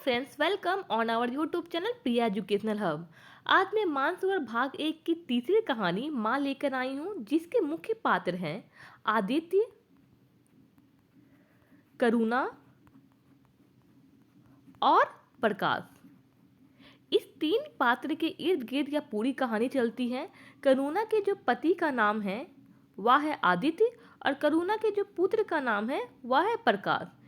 Friends, welcome on our YouTube channel Priya educational hub. आज मैं मानसरोवर भाग एक की तीसरी कहानी माँ लेकर आई हूँ, जिसके मुख्य पात्र हैं आदित्य, करुणा और प्रकाश। इस तीन पात्र के इर्द गिर्द यह पूरी कहानी चलती है। करुणा के जो पति का नाम है वह है आदित्य, और करुणा के जो पुत्र का नाम है वह है प्रकाश।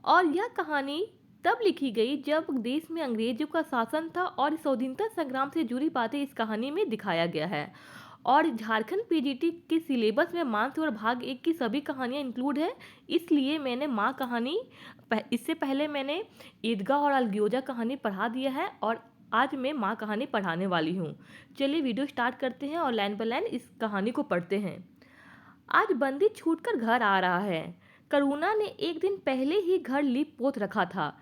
और यह कहानी तब लिखी गई जब देश में अंग्रेजों का शासन था, और स्वतंत्रता संग्राम से जुड़ी बातें इस कहानी में दिखाया गया है। और झारखंड पीजीटी के सिलेबस में मानसरोवर भाग एक की सभी कहानियां इंक्लूड है, इसलिए मैंने माँ कहानी इससे पहले मैंने ईदगाह और अलगियोजा कहानी पढ़ा दिया है, और आज मैं माँ कहानी पढ़ाने वाली हूँ। चलिए वीडियो स्टार्ट करते हैं और लाइन बाय लाइन इस कहानी को पढ़ते हैं। आज बंदी छूटकर घर आ रहा है। करुणा ने एक दिन पहले ही घर लीप पोत रखा था।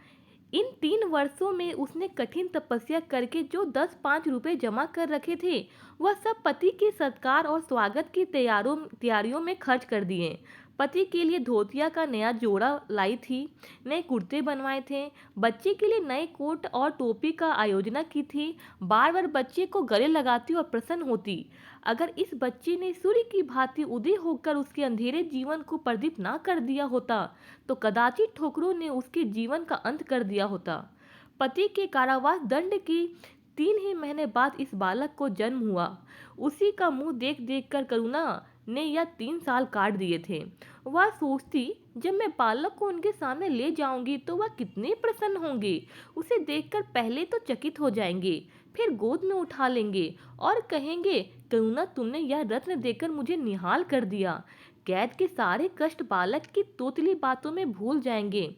इन 3 वर्षों में उसने कठिन तपस्या करके जो 10-5 रुपए जमा कर रखे थे, वह सब पति के सत्कार और स्वागत की तैयारियों में खर्च कर दिए। पति के लिए धोतिया का नया जोड़ा लाई थी, नए कुर्ते बनवाए थे, बच्चे के लिए नए कोट और टोपी का आयोजना की थी। बार बार बच्चे को गले लगाती और प्रसन्न होती। अगर इस बच्चे ने सूर्य की भांति उदय होकर उसके अंधेरे जीवन को प्रदीप ना कर दिया होता, तो कदाचित ठोकरों ने उसके जीवन का अंत कर दिया होता। पति के कारावास दंड की 3 ही महीने बाद इस बालक को जन्म हुआ। उसी का मुंह देख देख कर करुणा ने यह 3 साल काट दिए थे। वह सोचती, जब मैं बालक को उनके सामने ले जाऊंगी तो वह कितने प्रसन्न होंगे। उसे देखकर पहले तो चकित हो जाएंगे, फिर गोद में उठा लेंगे और कहेंगे, करुणा तुमने यह रत्न देकर मुझे निहाल कर दिया। कैद के सारे कष्ट बालक की तोतली बातों में भूल जाएंगे।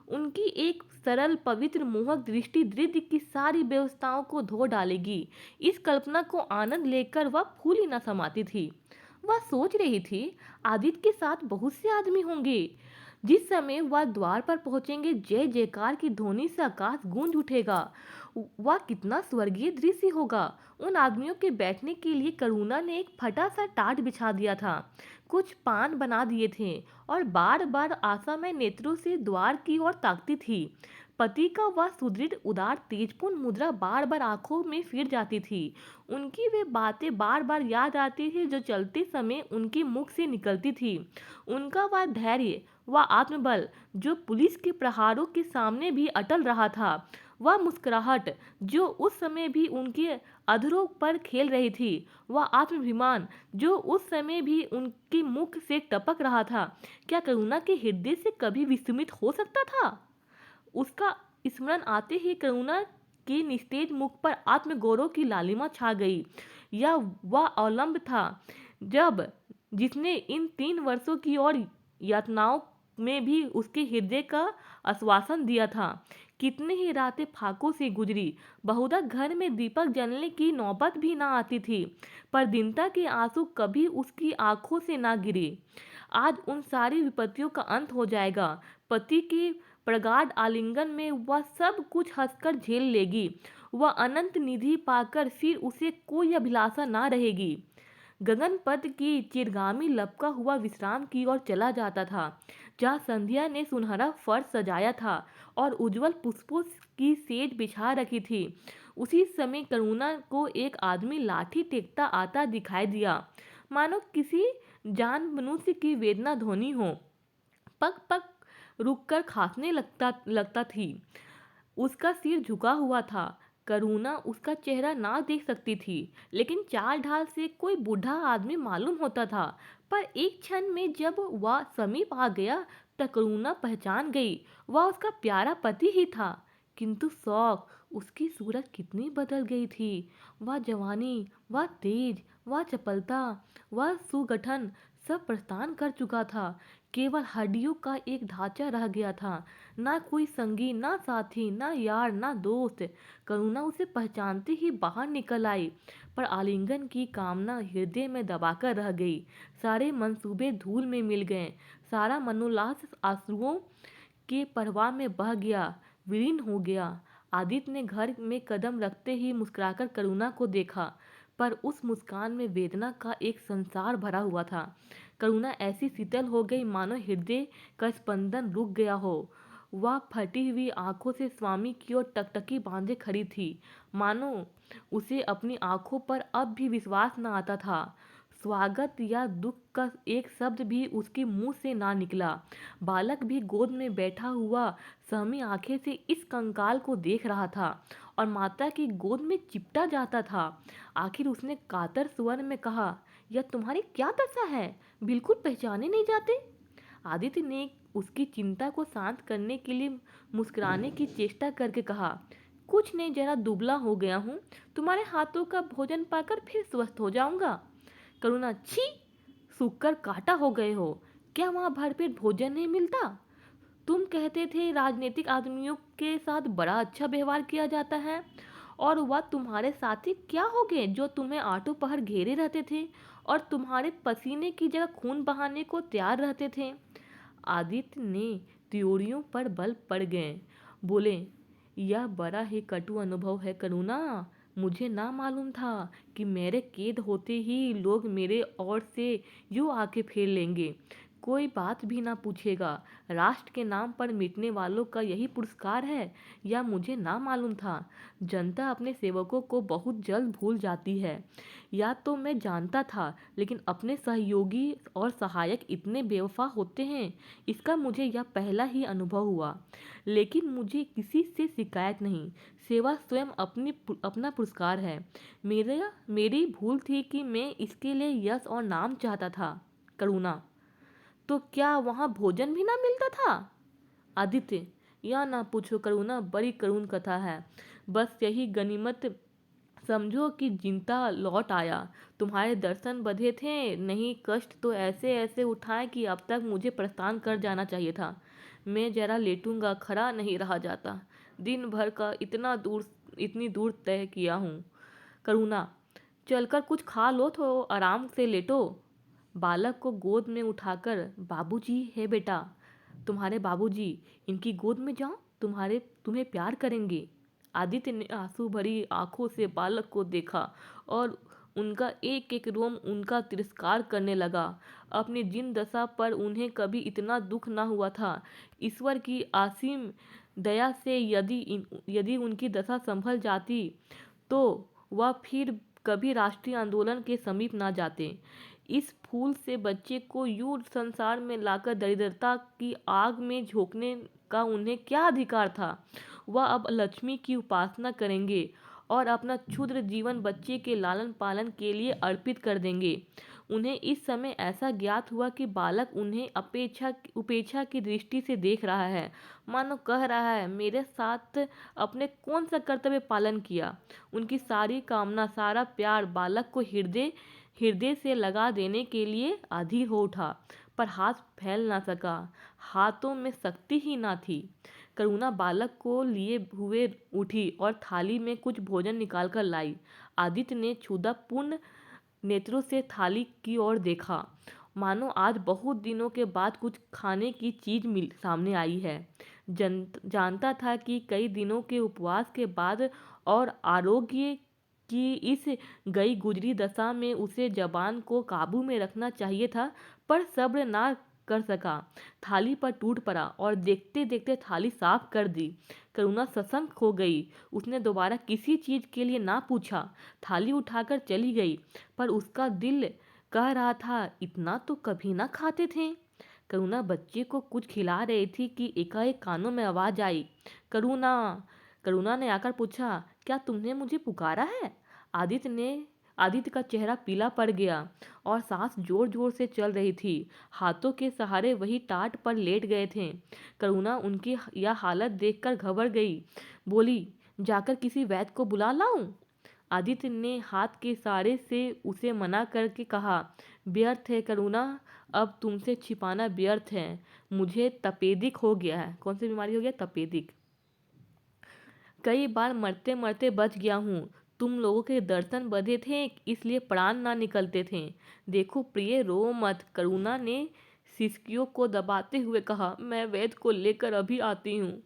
उनकी एक सरल पवित्र मोहक दृष्टि दृढ़ की सारी व्यवस्थाओं को धो डालेगी। इस कल्पना को आनंद लेकर वह फूल ही न समाती थी। वह सोच रही थी, आदित्य के साथ बहुत से आदमी होंगे। जिस समय वह द्वार पर पहुंचेंगे, जय जयकार की ध्वनि से आकाश गूंज उठेगा। वह कितना स्वर्गीय दृश्य होगा। उन आदमियों के बैठने के लिए करुणा ने एक फटा सा टाट बिछा दिया था, कुछ पान बना दिए थे, और बार बार आशामय नेत्रों से द्वार की ओर ताकती थी। पति का वह सुदृढ़ उदार तेजपूर्ण मुद्रा बार बार आंखों में फिर जाती थी। उनकी वे बातें बार बार याद आती थी जो चलते समय उनके मुख से निकलती थी। उनका वह धैर्य, वह आत्मबल जो पुलिस के प्रहारों के सामने भी अटल रहा था, वह मुस्कुराहट जो उस समय भी उनके अधरों पर खेल रही थी, वह आत्माभिमान जो उस समय भी उनके मुख से टपक रहा था, क्या करुणा के हृदय से कभी विस्मित हो सकता था? उसका स्मरण आते ही करुणा के निस्तेज मुख पर आत्मगौरव की लालिमा छा गई। यह वह अवलंब था जब जिसने इन 3 वर्षों की और यातनाओं में भी उसके हृदय का आश्वासन दिया था। कितने ही रातें फाकों से गुजरी, बहुधा घर में दीपक जलने की नौबत भी ना आती थी, पर दीनता के आंसू कभी उसकी आंखों से ना गिरे। आज उन सारी विपत्तियों का अंत हो जाएगा। पति के प्रगाढ़ आलिंगन में वह सब कुछ हंसकर झेल लेगी। वह अनंत निधि पाकर फिर उसे कोई अभिलाषा ना रहेगी। गगनपथ की चिरगामी लपका हुआ विश्राम की ओर चला जाता था, जहाँ संध्या ने सुनहरा फर्श सजाया था और उज्जवल पुष्पों की सेज बिछा रखी थी। उसी समय करुणा को एक आदमी लाठी टेकता आता दिखाई दिया, मानो किसी जान मनुष्य की वेदना ध्वनि हो। पग पग रुककर खांसने लगता लगता थी। उसका सिर झुका हुआ था। करुणा उसका चेहरा ना देख सकती थी, लेकिन चाल ढाल से कोई बूढ़ा आदमी मालूम होता था। पर एक क्षण में जब वह समीप आ गया, तो करुणा पहचान गई, वह उसका प्यारा पति ही था। किंतु शौक, उसकी सूरत कितनी बदल गई थी। वह जवानी, वह तेज, वह चपलता, वह सुगठन सब प्रस्थान कर चुका था। केवल हड्डियों का एक ढांचा रह गया था। ना कोई संगी, ना साथी, ना यार, ना दोस्त। करुणा उसे पहचानते ही बाहर निकल आई, पर आलिंगन की कामना हृदय में दबाकर रह गई। सारे मंसूबे धूल में मिल गए। सारा मनोल्लास आंसुओं के प्रवाह में बह गया, विलीन हो गया। आदित्य ने घर में कदम रखते ही मुस्कुराकर करुणा को देखा, पर उस मुस्कान में वेदना का एक संसार भरा हुआ था। करुणा ऐसी शीतल हो गई मानो हृदय का स्पंदन रुक गया हो। वह फटी हुई आंखों से स्वामी की ओर टकटकी बांधे खड़ी थी, मानो उसे अपनी आंखों पर अब भी विश्वास न आता था। स्वागत या दुख का एक शब्द भी उसके मुंह से ना निकला। बालक भी गोद में बैठा हुआ सहमी आंखें से इस कंकाल को देख रहा था और माता की गोद में चिपटा जाता था। आखिर उसने कातर स्वर में कहा, यह तुम्हारी क्या दशा है? बिल्कुल पहचाने नहीं जाते? आदित्य ने उसकी चिंता को शांत करने के लिए मुस्कुराने की चेष्टा करके कहा, कुछ नहीं, जरा दुबला हो गया हूँ। तुम्हारे हाथों का भोजन पाकर फिर स्वस्थ हो जाऊंगा। करुणा, छी, सूखकर काटा हो गए हो। क्या वहाँ भरपेट भोजन नहीं मिलता? तुम कहते थे राजनीतिक आदमियों के साथ बड़ा अच्छा व्यवहार किया जाता है, और वह तुम्हारे साथी क्या हो गए जो तुम्हें आठों पहर घेरे रहते थे और तुम्हारे पसीने की जगह खून बहाने को तैयार रहते थे। आदित्य ने त्योरियों पर बल पड़ गए। बोले, यह बड़ा ही कटु अनुभव है करुणा। मुझे ना मालूम था कि मेरे कैद होते ही लोग मेरे ओर से यूं आके फेर लेंगे, कोई बात भी ना पूछेगा। राष्ट्र के नाम पर मिटने वालों का यही पुरस्कार है, या मुझे ना मालूम था। जनता अपने सेवकों को बहुत जल्द भूल जाती है, या तो मैं जानता था, लेकिन अपने सहयोगी और सहायक इतने बेवफा होते हैं, इसका मुझे यह पहला ही अनुभव हुआ। लेकिन मुझे किसी से शिकायत नहीं। सेवा स्वयं अपना पुरस्कार है। मेरी भूल थी कि मैं इसके लिए यश और नाम चाहता था। करुणा, तो क्या वहाँ भोजन भी ना मिलता था? आदित्य, या ना पूछो करुणा, बड़ी करुण कथा है। बस यही गनीमत समझो कि जिंदा लौट आया। तुम्हारे दर्शन बधे थे, नहीं कष्ट तो ऐसे ऐसे उठाए कि अब तक मुझे प्रस्थान कर जाना चाहिए था। मैं जरा लेटूंगा, खड़ा नहीं रहा जाता। दिन भर का इतनी दूर तय किया हूँ। करुणा, चलकर कुछ खा लो तो आराम से लेटो। बालक को गोद में उठाकर, बाबूजी है बेटा, तुम्हारे बाबूजी, इनकी गोद में जाओ, तुम्हें प्यार करेंगे। आदित्य ने आंसू भरी आंखों से बालक को देखा और उनका एक एक रोम उनका तिरस्कार करने लगा। अपनी जिन दशा पर उन्हें कभी इतना दुख न हुआ था। ईश्वर की असीम दया से यदि उनकी दशा संभल जाती तो वह फिर कभी राष्ट्रीय आंदोलन के समीप ना जाते। इस फूल से बच्चे को यूं संसार में लाकर दरिद्रता की आग में झोंकने का उन्हें क्या अधिकार था? वह अब लक्ष्मी की उपासना करेंगे और अपना क्षुद्र जीवन बच्चे के लालन पालन के लिए अर्पित कर देंगे। उन्हें इस समय ऐसा ज्ञात हुआ कि बालक उन्हें उपेक्षा की दृष्टि से देख रहा है, मानो कह रहा है, मेरे साथ अपने कौन सा कर्तव्य पालन किया। उनकी सारी कामना, सारा प्यार बालक को हृदय से लगा देने के लिए अधीर हो उठा, पर हाथ फैल ना सका। हाथों में शक्ति ही ना थी। करुणा बालक को लिए हुए उठी और थाली में कुछ भोजन निकालकर लाई। आदित्य ने क्षुधापूर्ण नेत्रों से थाली की ओर देखा, मानो आज बहुत दिनों के बाद कुछ खाने की चीज सामने आई है। जानता था कि कई दिनों के उपवास के बाद और आरोग्य की इस गई गुजरी दशा में उसे जबान को काबू में रखना चाहिए था, पर सब्र ना कर सका। थाली पर टूट पड़ा और देखते देखते थाली साफ कर दी। करुणा सशंक हो गई। उसने दोबारा किसी चीज के लिए ना पूछा, थाली उठाकर चली गई, पर उसका दिल कह रहा था, इतना तो कभी ना खाते थे। करुणा बच्चे को कुछ खिला रही थी कि एकाएक कानों में आवाज आई, करुणा। करुणा ने आकर पूछा, क्या तुमने मुझे पुकारा है? आदित्य का चेहरा पीला पड़ गया और सांस जोर जोर से चल रही थी। हाथों के सहारे वही टाट पर लेट गए थे। करुणा उनकी यह हालत देखकर घबरा गई। बोली, जाकर किसी वैद्य को बुला लाऊं? आदित्य ने हाथ के इशारे से उसे मना करके कहा, व्यर्थ है करुणा, अब तुमसे छिपाना व्यर्थ है। मुझे तपेदिक हो गया है। कौन सी बीमारी हो गया? तपेदिक। कई बार मरते मरते बच गया हूँ। तुम लोगों के दर्शन बधे थे, इसलिए प्राण ना निकलते थे। देखो प्रिय, रो मत। करुणा ने सिसकियों को दबाते हुए कहा, मैं वैद्य को लेकर अभी आती हूँ।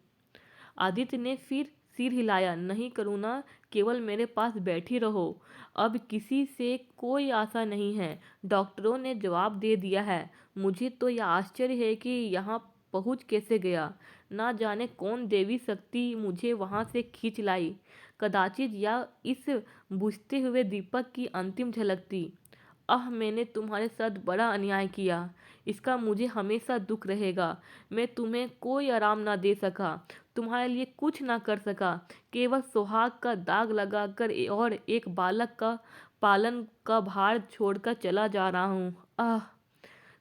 आदित्य ने फिर सिर हिलाया, नहीं करुणा, केवल मेरे पास बैठी रहो। अब किसी से कोई आशा नहीं है, डॉक्टरों ने जवाब दे दिया है। मुझे तो यह आश्चर्य है कि यहाँ पहुंच कैसे गया। ना जाने कौन देवी शक्ति मुझे वहां से खींच लाई। कदाचित या इस बुझते हुए दीपक की अंतिम झलक थी। मैंने तुम्हारे साथ बड़ा अन्याय किया। इसका मुझे हमेशा दुख रहेगा। मैं तुम्हें कोई आराम ना दे सका, तुम्हारे लिए कुछ ना कर सका, केवल सुहाग का दाग लगाकर और एक बालक का पालन का भार छोड़कर चला जा रहा हूँ।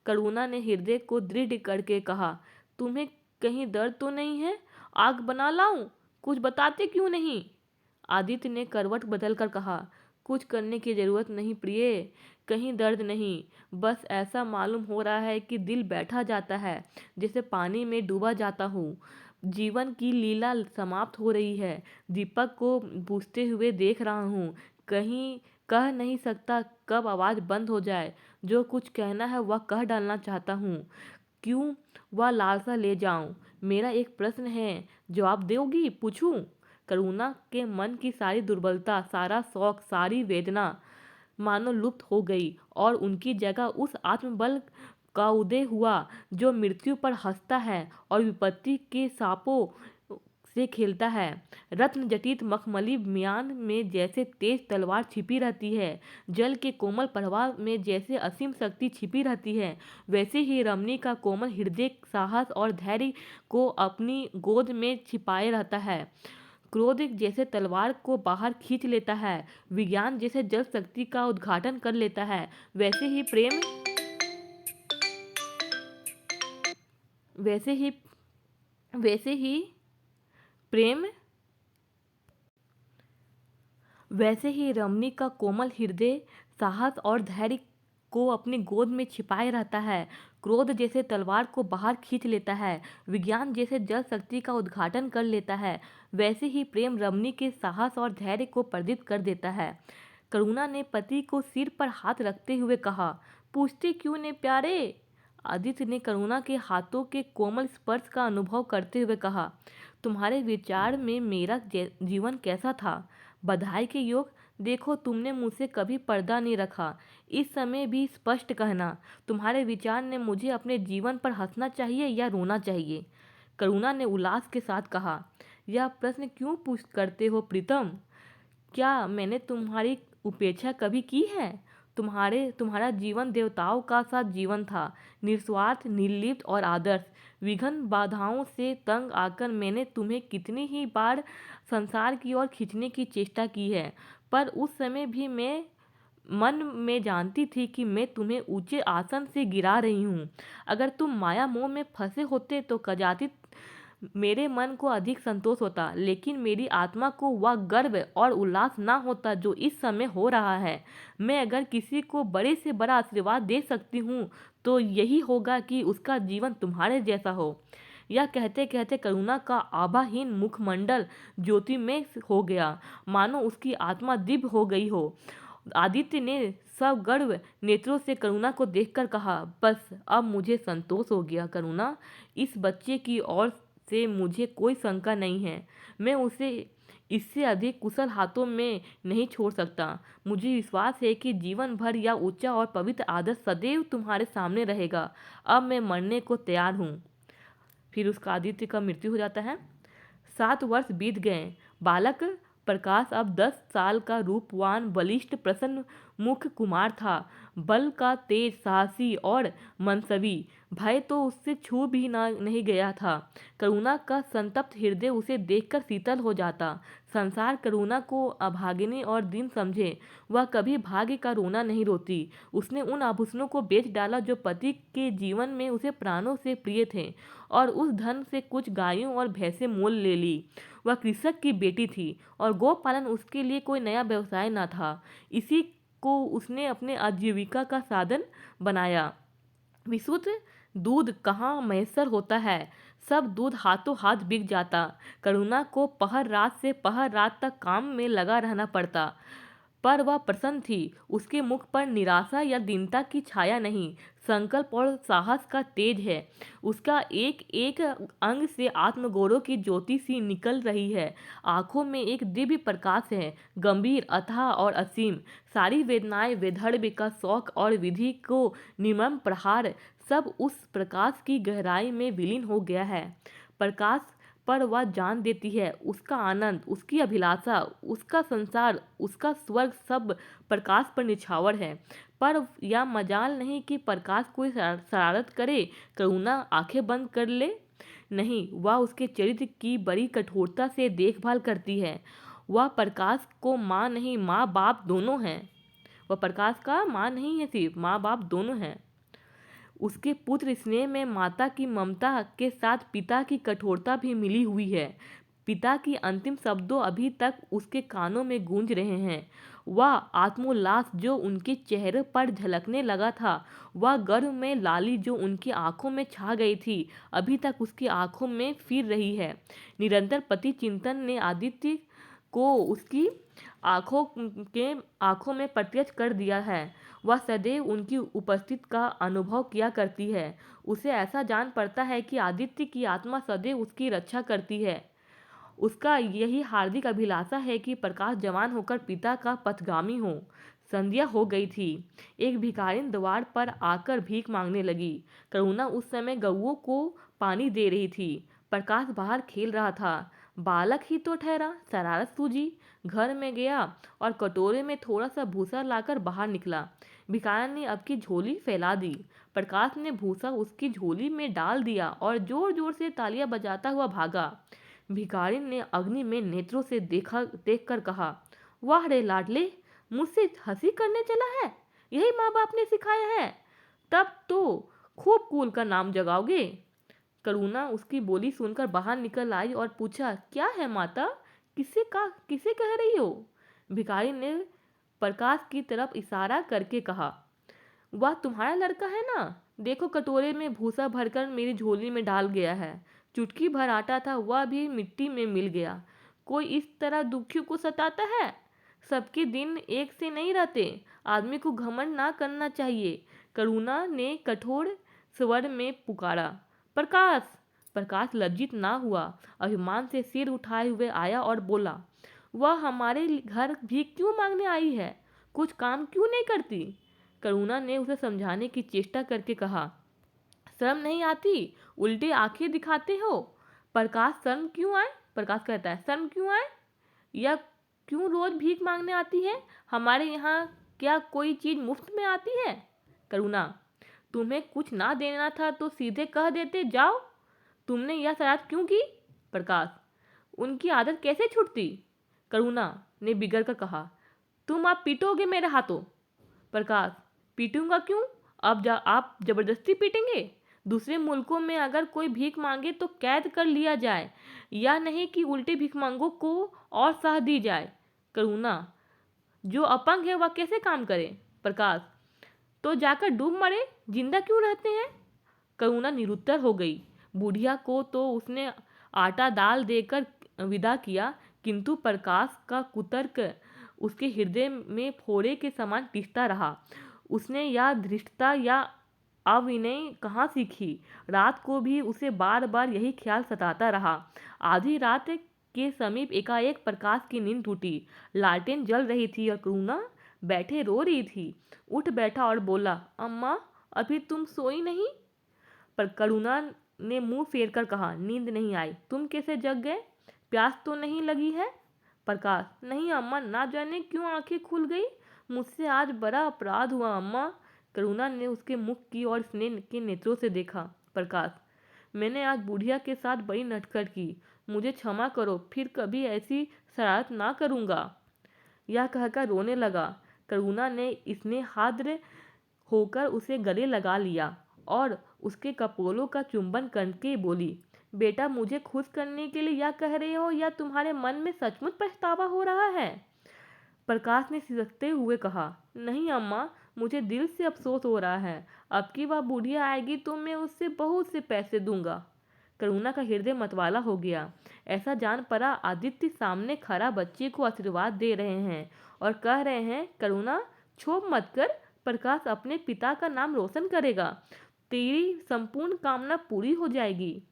करुणा ने हृदय को दृढ़ करके कहा, तुम्हें कहीं दर्द तो नहीं है? आग बना लाऊं? कुछ बताते क्यों नहीं? आदित्य ने करवट बदलकर कहा, कुछ करने की जरूरत नहीं प्रिय, कहीं दर्द नहीं, बस ऐसा मालूम हो रहा है कि दिल बैठा जाता है, जैसे पानी में डूबा जाता हूँ। जीवन की लीला समाप्त हो रही है। दीपक को बुझते हुए देख रहा हूँ। कहीं कह नहीं सकता कब आवाज़ बंद हो जाए। जो कुछ कहना है वह कह डालना चाहता हूँ। क्यों वह लालसा ले जाऊं? मेरा एक प्रश्न है, जवाब दोगी? पूछूं? करुणा के मन की सारी दुर्बलता, सारा शौक, सारी वेदना मानो लुप्त हो गई और उनकी जगह उस आत्मबल का उदय हुआ जो मृत्यु पर हंसता है और विपत्ति के सांपों से खेलता है। रत्न जटित मखमली म्यान में जैसे तेज तलवार छिपी रहती है, जल के कोमल प्रवाह में जैसे असीम शक्ति छिपी रहती है, वैसे ही रमणी का कोमल हृदय साहस और धैर्य को अपनी गोद में छिपाए रहता है। क्रोध जैसे तलवार को बाहर खींच लेता है, विज्ञान जैसे जल शक्ति का उद्घाटन कर लेता है, वैसे ही वैसे ही प्रेम वैसे ही रमणी का कोमल हृदय साहस और धैर्य को अपनी गोद में छिपाए रहता है। क्रोध जैसे तलवार को बाहर खींच लेता है, विज्ञान जैसे जल शक्ति का उद्घाटन कर लेता है, वैसे ही प्रेम रमणी के साहस और धैर्य को प्रदीप्त कर देता है। करुणा ने पति को सिर पर हाथ रखते हुए कहा, पूछते क्यों ने प्यारे? आदित्य ने करुणा के हाथों के कोमल स्पर्श का अनुभव करते हुए कहा, तुम्हारे विचार में मेरा जीवन कैसा था? बधाई के योग। देखो तुमने मुझसे कभी पर्दा नहीं रखा। इस समय भी स्पष्ट कहना, तुम्हारे विचार ने मुझे अपने जीवन पर हंसना चाहिए या रोना चाहिए? करुणा ने उल्लास के साथ कहा, यह प्रश्न क्यों पूछ करते हो प्रीतम? क्या मैंने तुम्हारी उपेक्षा कभी की है? तुम्हारा जीवन देवताओं का सा जीवन था, निस्वार्थ, निर्लिप्त और आदर्श। विघ्न बाधाओं से तंग आकर मैंने तुम्हें कितनी ही बार संसार की ओर खींचने की चेष्टा की है, पर उस समय भी मैं मन में जानती थी कि मैं तुम्हें ऊंचे आसन से गिरा रही हूँ। अगर तुम माया मोह में फंसे होते तो कदाचित मेरे मन को अधिक संतोष होता, लेकिन मेरी आत्मा को वह गर्व और उल्लास ना होता जो इस समय हो रहा है। मैं अगर किसी को बड़े से बड़ा आशीर्वाद दे सकती हूँ तो यही होगा कि उसका जीवन तुम्हारे जैसा हो। यह कहते कहते करुणा का आभाहीन मुखमंडल ज्योतिमय हो गया, मानो उसकी आत्मा दिव्य हो गई हो। आदित्य ने सगर्व नेत्रों से करुणा को देखकर कहा, बस अब मुझे संतोष हो गया करुणा। इस बच्चे की ओर से मुझे कोई शंका नहीं है। मैं उसे इससे अधिक कुशल हाथों में नहीं छोड़ सकता। मुझे विश्वास है कि जीवन भर यह ऊंचा और पवित्र आदर्श सदैव तुम्हारे सामने रहेगा। अब मैं मरने को तैयार हूँ। फिर उसका आदित्य का मृत्यु हो जाता है। 7 वर्ष बीत गए। बालक प्रकाश अब 10 साल का रूपवान, बलिष्ठ, प्रसन्न मुख कुमार था। बल का तेज, साहसी और मनसवी। भय तो उससे छू भी नहीं गया था। करुणा का संतप्त हृदय उसे देखकर शीतल हो जाता। संसार करुणा को अभागिनी और दीन समझे, वह कभी भाग्य का रोना नहीं रोती। उसने उन आभूषणों को बेच डाला जो पति के जीवन में उसे प्राणों से प्रिय थे, और उस धन से कुछ गायों और भैंसें मोल ले ली। वह कृषक की बेटी थी और गोपालन उसके लिए कोई नया व्यवसाय न था। इसी को उसने अपने आजीविका का साधन बनाया। विशुद्ध दूध कहाँ मैसर होता है, सब दूध हाथों हाथ बिक जाता। करुणा को पहर रात से पहर रात तक काम में लगा रहना पड़ता। पर वह प्रसन्न थी। उसके मुख पर निराशा या दीनता की छाया नहीं, संकल्प और साहस का तेज है। उसका एक एक अंग से आत्मगौरव की ज्योति सी निकल रही है। आंखों में एक दिव्य प्रकाश है, गंभीर, अथाह और असीम। सारी वेदनाएं, वैधर्म्य का शौक और विधि को निर्मम प्रहार, सब उस प्रकाश की गहराई में विलीन हो गया है। प्रकाश पर वह जान देती है, उसका आनंद, उसकी अभिलाषा, उसका संसार, उसका स्वर्ग सब प्रकाश पर निछावर है। पर यह मजाल नहीं कि प्रकाश कोई शरारत करे, करुणा आंखें बंद कर ले। नहीं, वह उसके चरित्र की बड़ी कठोरता से देखभाल करती है। वह प्रकाश को माँ नहीं, माँ बाप दोनों हैं। वह प्रकाश का माँ नहीं है, सिर्फ माँ बाप दोनों हैं। उसके पुत्र स्नेह में माता की ममता के साथ पिता की कठोरता भी मिली हुई है। पिता की अंतिम शब्दों अभी तक उसके कानों में गूंज रहे हैं। वह आत्मोल्लास जो उनके चेहरे पर झलकने लगा था, वह गर्व में लाली जो उनकी आंखों में छा गई थी, अभी तक उसकी आंखों में फिर रही है। निरंतर पति चिंतन ने आदित्य को उसकी आंखों में प्रत्यक्ष कर दिया है। वह सदैव उनकी उपस्थिति का अनुभव किया करती है। उसे ऐसा जान पड़ता है कि आदित्य की आत्मा सदैव उसकी रक्षा करती है। उसका यही हार्दिक अभिलाषा है कि प्रकाश जवान होकर पिता का पथगामी हो। संध्या हो गई थी। एक भिखारिन द्वार पर आकर भीख मांगने लगी। करुणा उस समय गऊओं को पानी दे रही थी। प्रकाश बाहर खेल रहा था। बालक ही तो ठहरा, शरारत सूझी। घर में गया और कटोरे में थोड़ा सा भूसा लाकर बाहर निकला। भिखारिन ने अब की झोली फैला दी। प्रकाश ने भूसा उसकी झोली में डाल दिया और जोर जोर से तालियां बजाता हुआ भागा। भिखारिन ने अग्नि में नेत्रों से देखकर कहा, वाह रे लाडले, मुझसे हंसी करने चला है? यही माँ बाप ने सिखाया है? तब तो खूब कुल का नाम जगाओगे। करुणा उसकी बोली सुनकर बाहर निकल आई और पूछा, क्या है माता, किसे कह रही हो? भिखारी ने प्रकाश की तरफ इशारा करके कहा, वह तुम्हारा लड़का है ना? देखो, कटोरे में भूसा भरकर मेरी झोली में डाल गया है। चुटकी भर आटा था, वह भी मिट्टी में मिल गया। कोई इस तरह दुखियों को सताता है? सबके दिन एक से नहीं रहते। आदमी को घमंड ना करना चाहिए। करुणा ने कठोर स्वर में पुकारा, प्रकाश। प्रकाश लज्जित ना हुआ, अभिमान से सिर उठाए हुए आया और बोला, वह हमारे घर भी क्यों मांगने आई है? कुछ काम क्यों नहीं करती? करुणा ने उसे समझाने की चेष्टा करके कहा, शर्म नहीं आती? उल्टे आंखें दिखाते हो। प्रकाश शर्म क्यों आए? प्रकाश कहता है, शर्म क्यों आए? या क्यों रोज भीख मांगने आती है? हमारे यहाँ क्या कोई चीज मुफ्त में आती है? करुणा, तुम्हें कुछ ना देना था तो सीधे कह देते, जाओ। तुमने यह शरारत क्यों की? प्रकाश, उनकी आदत कैसे छूटती? करुणा ने बिगड़ कर कहा, तुम आप पीटोगे मेरे हाथों। प्रकाश, पीटूंगा क्यों? अब आप जबरदस्ती पीटेंगे? दूसरे मुल्कों में अगर कोई भीख मांगे तो कैद कर लिया जाए, या नहीं कि उल्टे भिखमंगों को और साह दी जाए। करुणा, जो अपंग है वह कैसे काम करे? प्रकाश, तो जाकर डूब मरे, जिंदा क्यों रहते हैं? करुणा निरुत्तर हो गई। बुढ़िया को तो उसने आटा दाल देकर विदा किया, किंतु प्रकाश का कुतर्क उसके हृदय में फोड़े के समान टिसता रहा। उसने यह धृष्टता या अविनय कहाँ सीखी? रात को भी उसे बार बार यही ख्याल सताता रहा। आधी रात के समीप एकाएक प्रकाश की नींद टूटी। लालटेन जल रही थी और करुणा बैठे रो रही थी। उठ बैठा और बोला, अम्मा, अभी तुम सोई नहीं? पर करुणा ने मुंह फेर कर कहा, नींद नहीं आई। तुम कैसे जग गए? प्यास तो नहीं लगी है? प्रकाश, नहीं अम्मा, ना जाने क्यों आंखें खुल गई। मुझसे आज बड़ा अपराध हुआ अम्मा। करुणा ने उसके मुख की ओर स्नेह के नेत्रों से देखा। प्रकाश, मैंने आज बुढ़िया के साथ बड़ी नटखट की। मुझे क्षमा करो, फिर कभी ऐसी शरारत ना करूँगा। यह कहकर रोने लगा। करुणा ने स्नेहाद्र होकर उसे गले लगा लिया और उसके कपोलों का चुंबन करके बोली, बेटा, मुझे खुश करने के लिए यह कह रहे हो या तुम्हारे मन में सचमुच पछतावा हो रहा है? प्रकाश ने सिसकते हुए कहा, नहीं अम्मा, मुझे दिल से अफसोस हो रहा है। अब की बार बुढ़िया आएगी तो मैं उससे बहुत से पैसे दूंगा। करुणा का हृदय मतवाला हो गया। ऐसा जान पड़ा आदित्य सामने खड़ा बच्चे को आशीर्वाद दे रहे हैं और कह रहे हैं, करुणा क्षोभ मत कर, प्रकाश अपने पिता का नाम रोशन करेगा, तेरी संपूर्ण कामना पूरी हो जाएगी।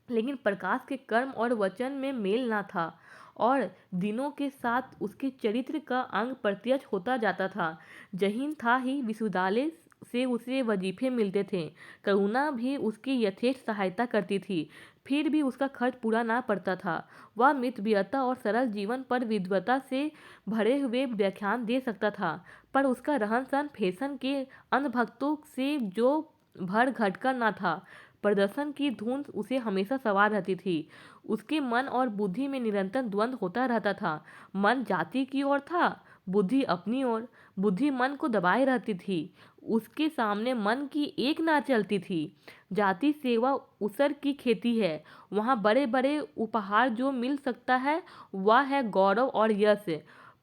लेकिन प्रकाश के कर्म और वचन में मेल ना था और दिनों के साथ उसके चरित्र का अंग प्रत्यक्ष होता जाता था। जहीन था ही विश्वविद्यालय से उसे वजीफे मिलते थे। करुणा भी उसकी यथेष्ट सहायता करती थी, फिर भी उसका खर्च पूरा ना पड़ता था। वह मितव्ययता और सरल जीवन पर विद्वता से भरे हुए व्याख्यान दे सकता था, पर उसका रहन सहन फैशन के अंधभक्तों से जो भर घटकर ना था। प्रदर्शन की धुन उसे हमेशा सवार रहती थी। उसके मन और बुद्धि में निरंतर द्वंद्व होता रहता था। मन जाति की ओर था, बुद्धि अपनी ओर। बुद्धि मन को दबाए रहती थी, उसके सामने मन की एक ना चलती थी। जाति सेवा उसर की खेती है, वहाँ बड़े बड़े उपहार जो मिल सकता है वह है गौरव और यश,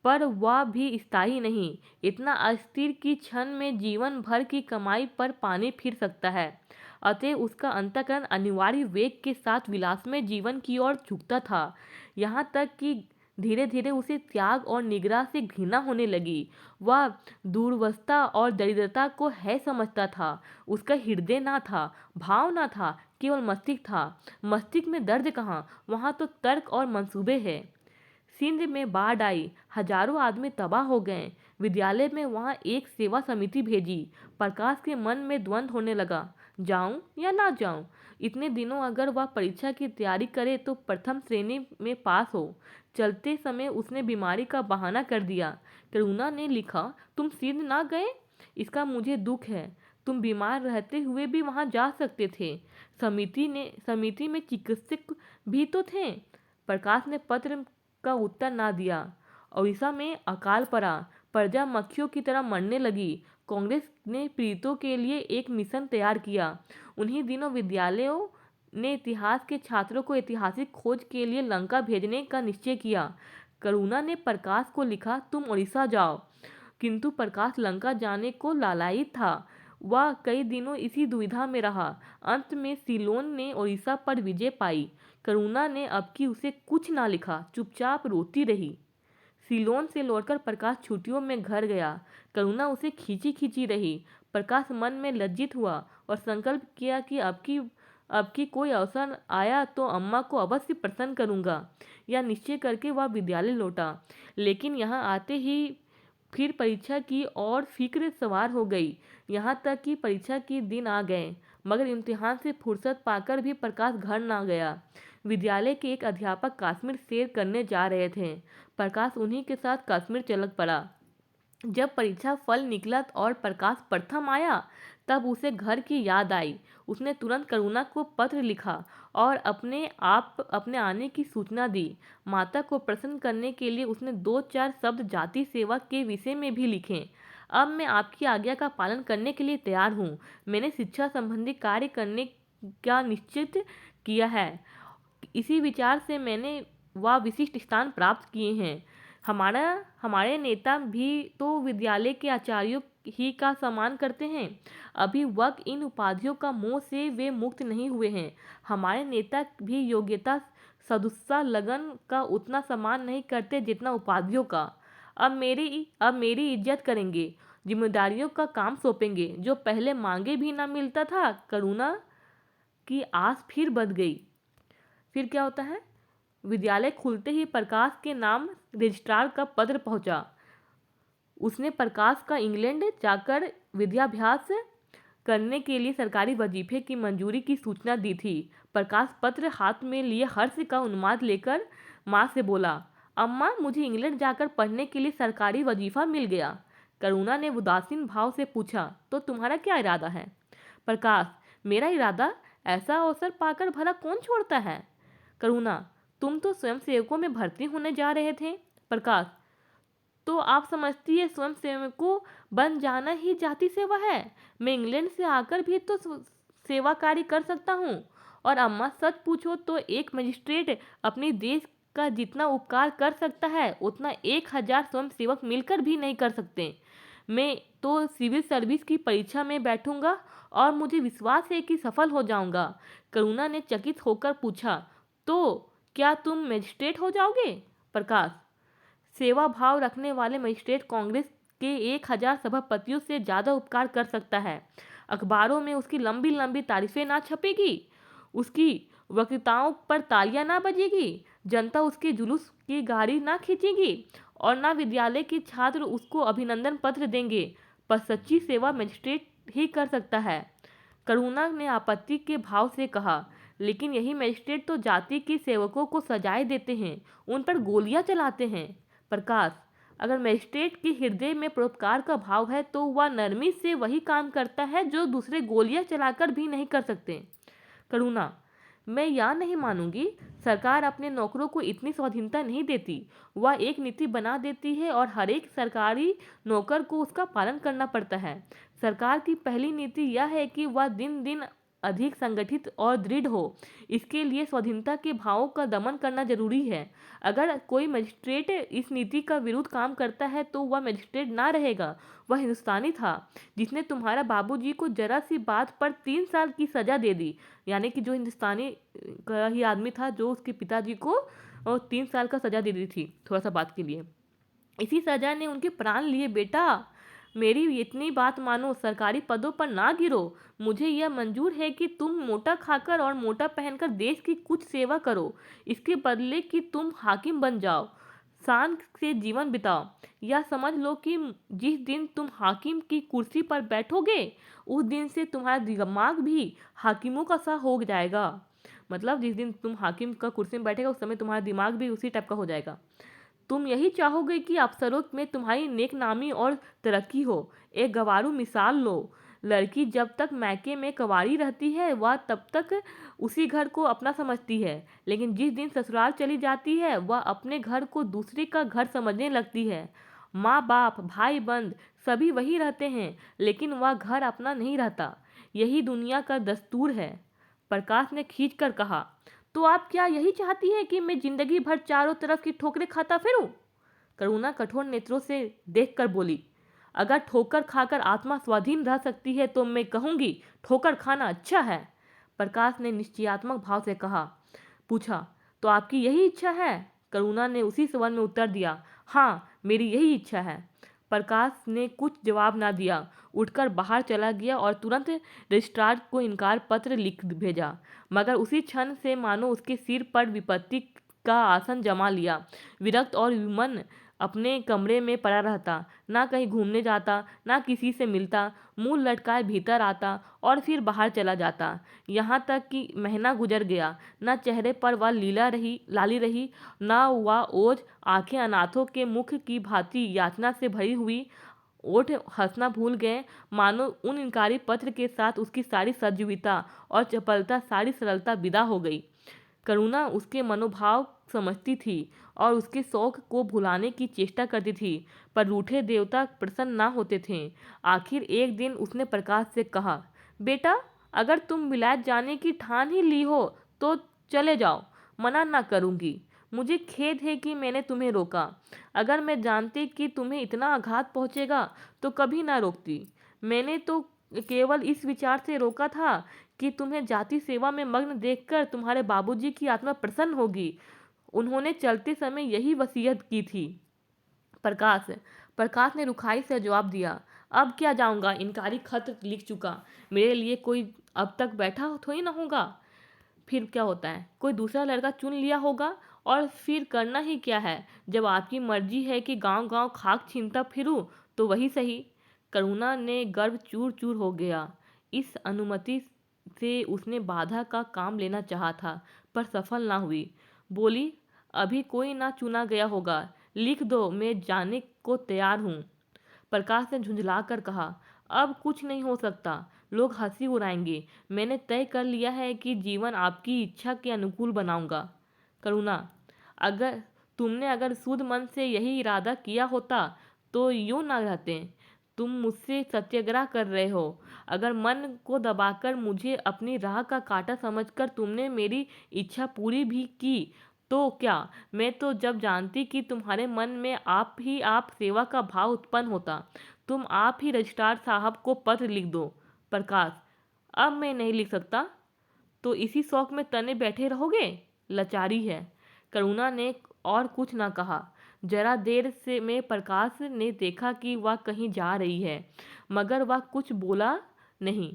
पर वह भी स्थायी नहीं, इतना अस्थिर कि क्षण में जीवन भर की कमाई पर पानी फिर सकता है। अतः उसका अंतःकरण अनिवार्य वेग के साथ विलासमय जीवन की ओर झुकता था, यहाँ तक कि धीरे धीरे उसे त्याग और निग्रह से घृणा होने लगी। वह दूरवस्था और दरिद्रता को है समझता था। उसका हृदय ना था, भाव ना था, केवल मस्तिष्क था। मस्तिष्क में दर्द कहाँ, वहाँ तो तर्क और मंसूबे हैं। सिंध में बाढ़ आई, हजारों आदमी तबाह हो गए। विद्यालय में वहाँ एक सेवा समिति भेजी। प्रकाश के मन में द्वंद्व होने लगा, जाऊं या ना जाऊं। इतने दिनों अगर वह परीक्षा की तैयारी करे तो प्रथम श्रेणी में पास हो। चलते समय उसने बीमारी का बहाना कर दिया। करुणा ने लिखा, तुम सिंध ना गए, इसका मुझे दुख है। तुम बीमार रहते हुए भी वहाँ जा सकते थे। समिति में चिकित्सक भी तो थे। प्रकाश ने पत्र का उत्तर ना दिया। उड़ीसा में अकाल पड़ा, प्रजा मक्खियों की तरह मरने लगी। कांग्रेस ने पीड़ितों के लिए एक मिशन तैयार किया। उन्हीं दिनों विद्यालयों ने इतिहास के छात्रों को ऐतिहासिक खोज के लिए लंका भेजने का निश्चय किया। करुणा ने प्रकाश को लिखा, तुम उड़ीसा जाओ। किंतु प्रकाश लंका जाने को लालायित था। वह कई दिनों इसी दुविधा में रहा। अंत में सीलोन ने उड़ीसा पर विजय पाई। करुणा ने अब की उसे कुछ ना लिखा, चुपचाप रोती रही। सीलोन से लौटकर प्रकाश छुट्टियों में घर गया। करुणा उसे खींची खींची रही। प्रकाश मन में लज्जित हुआ और संकल्प किया कि अब की कोई अवसर आया तो अम्मा को अवश्य प्रसन्न करूंगा। यह निश्चय करके वह विद्यालय लौटा। लेकिन यहाँ आते ही फिर परीक्षा की और फिक्र सवार हो गई। यहाँ तक कि परीक्षा के दिन आ गए, मगर इम्तिहान से फुर्सत पाकर भी प्रकाश घर ना गया। विद्यालय के एक अध्यापक कश्मीर सैर करने जा रहे थे। प्रकाश उन्हीं के साथ कश्मीर चल पड़ा। जब परीक्षा फल निकला और प्रकाश प्रथम आया, तब उसे घर की याद आई। उसने तुरंत करुणा को पत्र लिखा और अपने आने की सूचना दी। माता को प्रसन्न करने के लिए उसने 2-4 शब्द जाति सेवा के विषय में भी लिखे। अब मैं आपकी आज्ञा का पालन करने के लिए तैयार हूँ। मैंने शिक्षा संबंधी कार्य करने का निश्चित किया है। इसी विचार से मैंने वह विशिष्ट स्थान प्राप्त किए हैं। हमारे नेता भी तो विद्यालय के आचार्यों ही का सम्मान करते हैं। अभी वक इन उपाधियों का मोह से वे मुक्त नहीं हुए हैं। हमारे नेता भी योग्यता, सदुत्साह, लगन का उतना सम्मान नहीं करते जितना उपाधियों का। अब मेरी इज्जत करेंगे, जिम्मेदारियों का काम सौंपेंगे, जो पहले मांगे भी ना मिलता था। करुणा की आस फिर बंध गई। फिर क्या होता है, विद्यालय खुलते ही प्रकाश के नाम रजिस्ट्रार का पत्र पहुंचा। उसने प्रकाश का इंग्लैंड जाकर विद्याभ्यास करने के लिए सरकारी वजीफे की मंजूरी की सूचना दी थी। प्रकाश पत्र हाथ में लिए हर्ष का उन्माद लेकर माँ से बोला, अम्मा मुझे इंग्लैंड जाकर पढ़ने के लिए सरकारी वजीफा मिल गया। करुणा ने उदासीन भाव से पूछा, तो तुम्हारा क्या इरादा है? प्रकाश, मेरा इरादा, ऐसा अवसर पाकर भला कौन छोड़ता है? करुणा, तुम तो स्वयं सेवकों में भर्ती होने जा रहे थे। प्रकाश, तो आप समझती है स्वयं सेवकों बन जाना ही जाति सेवा है? मैं इंग्लैंड से आकर भी तो सेवा कार्य कर सकता हूँ। और अम्मा, सच पूछो तो एक मजिस्ट्रेट अपने देश का जितना उपकार कर सकता है उतना 1000 स्वयं सेवक मिलकर भी नहीं कर सकते। मैं तो सिविल सर्विस की परीक्षा में बैठूंगा और मुझे विश्वास है कि सफल हो जाऊंगा। करुणा ने चकित होकर पूछा, तो क्या तुम मजिस्ट्रेट हो जाओगे? प्रकाश, सेवा भाव रखने वाले मजिस्ट्रेट कांग्रेस के 1000 सभापतियों से ज़्यादा उपकार कर सकता है। अखबारों में उसकी लंबी लंबी तारीफें ना छपेगी, उसकी वक्तृताओं पर तालियां ना बजेगी, जनता उसके जुलूस की गाड़ी ना खींचेगी और ना विद्यालय के छात्र उसको अभिनंदन पत्र देंगे, पर सच्ची सेवा मजिस्ट्रेट ही कर सकता है। करुणा ने आपत्ति के भाव से कहा, लेकिन यही मजिस्ट्रेट तो जाति के सेवकों को सजाएं देते हैं, उन पर गोलियां चलाते हैं। प्रकाश, अगर मजिस्ट्रेट के हृदय में परोपकार का भाव है तो वह नरमी से वही काम करता है जो दूसरे गोलियां चलाकर भी नहीं कर सकते। करुणा, मैं यह नहीं मानूंगी। सरकार अपने नौकरों को इतनी स्वाधीनता नहीं देती, वह एक नीति बना देती है और हर एक सरकारी नौकर को उसका पालन करना पड़ता है। सरकार की पहली नीति यह है कि वह दिन दिन अधिक संगठित और दृढ़ हो। इसके लिए स्वाधीनता के भावों का दमन करना जरूरी है। अगर कोई मजिस्ट्रेट इस नीति का विरुद्ध काम करता है तो वह मजिस्ट्रेट ना रहेगा, वह हिंदुस्तानी था जिसने तुम्हारा बाबूजी को जरा सी बात पर 3 साल की सजा दे दी। यानी कि जो हिंदुस्तानी का ही आदमी था जो उसके पिताजी को 3 साल का सजा दे दी थी थोड़ा सा बात के लिए। इसी सजा ने उनके प्राण लिए। बेटा, मेरी इतनी बात मानो, सरकारी पदों पर ना गिरो। मुझे यह मंजूर है कि तुम मोटा खाकर और मोटा पहनकर देश की कुछ सेवा करो, इसके बदले कि तुम हाकिम बन जाओ, शान से जीवन बिताओ। यह समझ लो कि जिस दिन तुम हाकिम की कुर्सी पर बैठोगे उस दिन से तुम्हारा दिमाग भी हाकिमों का सा हो जाएगा। मतलब जिस दिन तुम हाकिम का कुर्सी में बैठेगा उस समय तुम्हारा दिमाग भी उसी टाइप का हो जाएगा। तुम यही चाहोगे कि अफसरों में तुम्हारी नेक नामी और तरक्की हो। एक गवारू मिसाल लो, लड़की जब तक मैके में कंवारी रहती है वह तब तक उसी घर को अपना समझती है, लेकिन जिस दिन ससुराल चली जाती है वह अपने घर को दूसरे का घर समझने लगती है। माँ बाप भाई बंद सभी वही रहते हैं, लेकिन वह घर अपना नहीं रहता। यही दुनिया का दस्तूर है। प्रकाश ने खींच कर कहा, तो आप क्या यही चाहती हैं कि मैं जिंदगी भर चारों तरफ की ठोकरें खाता फिरूं? करुणा कठोर नेत्रों से देखकर बोली, अगर ठोकर खाकर आत्मा स्वाधीन रह सकती है तो मैं कहूंगी ठोकर खाना अच्छा है। प्रकाश ने निश्चयात्मक भाव से कहा, पूछा, तो आपकी यही इच्छा है? करुणा ने उसी स्वर में उत्तर दिया, हाँ, मेरी यही इच्छा है। प्रकाश ने कुछ जवाब ना दिया, उठकर बाहर चला गया और तुरंत रजिस्ट्रार को इनकार पत्र लिख भेजा। मगर उसी क्षण से मानो उसके सिर पर विपत्ति का आसन जमा लिया। विरक्त और विमन अपने कमरे में पड़ा रहता, ना कहीं घूमने जाता, ना किसी से मिलता, मुंह लटकाए भीतर आता और फिर बाहर चला जाता। यहाँ तक कि महीना गुजर गया, ना चेहरे पर वह लाली रही, ना वह ओझ, आंखें अनाथों के मुख की भांति याचना से भरी हुई, ओठ हंसना भूल गए, मानो उन इनकारी पत्र के साथ उसकी सारी सजीवता और चपलता, सारी सरलता विदा हो गई। करुणा उसके मनोभाव समझती थी और उसके शौक को भुलाने की चेष्टा करती थी, पर रूठे देवता प्रसन्न ना होते थे। आखिर एक दिन उसने प्रकाश से कहा, बेटा, अगर तुम विलायत जाने की ठान ही ली हो तो चले जाओ, मना ना करूँगी। मुझे खेद है कि मैंने तुम्हें रोका। अगर मैं जानती कि तुम्हें इतना आघात पहुँचेगा तो कभी ना रोकती। मैंने तो केवल इस विचार से रोका था कि तुम्हें जाति सेवा में मग्न देखकर तुम्हारे बाबूजी की आत्मा प्रसन्न होगी। उन्होंने चलते समय यही वसीयत की थी। प्रकाश प्रकाश ने रुखाई से जवाब दिया, अब क्या जाऊंगा, इनकारी खत लिख चुका, मेरे लिए कोई अब तक बैठा थोड़ी ना होगा। फिर क्या होता है, कोई दूसरा लड़का चुन लिया होगा और फिर करना ही क्या है। जब आपकी मर्जी है कि गांव गांव खाक छीनता फिरूं तो वही सही। करुणा ने गर्व चूर चूर हो गया। इस अनुमति से उसने बाधा का काम लेना चाहा था, पर सफल ना हुई। बोली, अभी कोई ना चुना गया होगा, लिख दो, मैं जाने को तैयार हूँ। प्रकाश ने झुंझला कर कहा, अब कुछ नहीं हो सकता, लोग हंसी उड़ाएंगे। मैंने तय कर लिया है कि जीवन आपकी इच्छा के अनुकूल बनाऊंगा। करुणा, अगर शुद्ध मन से यही इरादा किया होता तो यूं ना रहते। तुम मुझसे सत्याग्रह कर रहे हो। अगर मन को दबाकर मुझे अपनी राह का कांटा समझकर तुमने मेरी इच्छा पूरी भी की तो क्या मैं तो जब जानती कि तुम्हारे मन में आप सेवा का भाव उत्पन्न होता। तुम आप ही रजिस्ट्रार साहब को पत्र लिख दो। प्रकाश, अब मैं नहीं लिख सकता। तो इसी शौक में तने बैठे रहोगे? लाचारी है। करुणा ने और कुछ ना कहा। जरा देर से में प्रकाश ने देखा कि वह कहीं जा रही है, मगर वह कुछ बोला नहीं।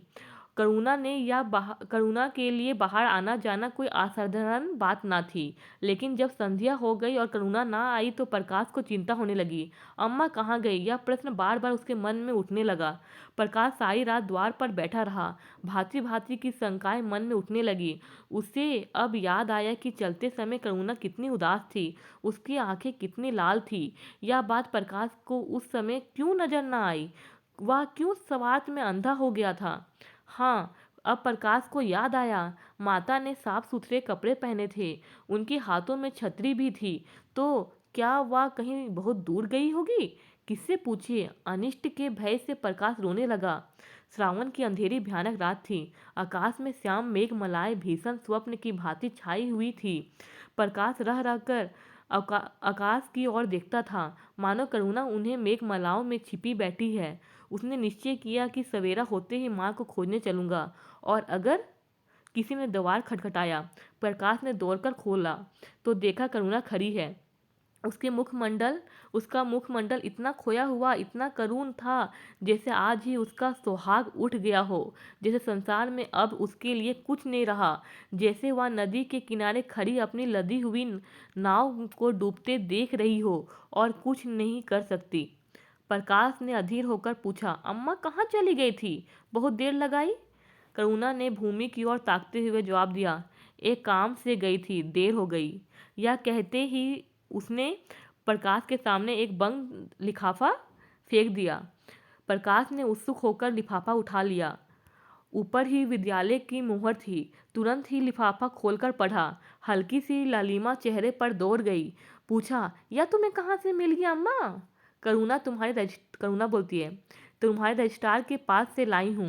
करुणा के लिए बाहर आना जाना कोई असाधारण बात ना थी। लेकिन जब संध्या हो गई और करुणा ना आई तो प्रकाश को चिंता होने लगी। अम्मा कहाँ गई, यह प्रश्न बार बार उसके मन में उठने लगा। प्रकाश सारी रात द्वार पर बैठा रहा। भांति भांति की शंकाएं मन में उठने लगी। उसे अब याद आया कि चलते समय करुणा कितनी उदास थी, उसकी आंखें कितनी लाल थी। यह बात प्रकाश को उस समय क्यों नजर न आई? वह क्यों स्वार्थ में अंधा हो गया था? हाँ, अब प्रकाश को याद आया। माता ने साफ सुथरे कपड़े पहने थे, उनके हाथों में छतरी भी थी। तो क्या वह कहीं बहुत दूर गई होगी? किससे पूछिए? अनिष्ट के भय से प्रकाश रोने लगा। श्रावण की अंधेरी भयानक रात थी। आकाश में श्याम मेघमालाएं भीषण स्वप्न की भांति छाई हुई थी। प्रकाश रह रहकर आकाश की ओर देखता था, मानो करुणा उन्हें मेघमालाओं में छिपी बैठी है। उसने निश्चय किया कि सवेरा होते ही माँ को खोजने चलूंगा। और अगर किसी ने द्वार खटखटाया, प्रकाश ने दौड़कर खोला तो देखा करुणा खड़ी है। उसका मुखमंडल इतना खोया हुआ, इतना करुण था, जैसे आज ही उसका सुहाग उठ गया हो, जैसे संसार में अब उसके लिए कुछ नहीं रहा, जैसे वह नदी के किनारे खड़ी अपनी लदी हुई नाव को डूबते देख रही हो और कुछ नहीं कर सकती। प्रकाश ने अधीर होकर पूछा, अम्मा कहाँ चली गई थी? बहुत देर लगाई? करुणा ने भूमि की ओर ताकते हुए जवाब दिया, एक काम से गई थी, देर हो गई। यह कहते ही उसने प्रकाश के सामने एक बंद लिफाफा फेंक दिया। प्रकाश ने उत्सुक होकर लिफाफा उठा लिया। ऊपर ही विद्यालय की मुहर थी। तुरंत ही लिफाफा खोलकर पढ़ा। हल्की सी लालिमा चेहरे पर दौड़ गई। पूछा, यह तुम्हें कहाँ से मिल गया अम्मा? करुणा बोलती है, तुम्हारे रजिस्ट्रार के पास से लाई हूँ।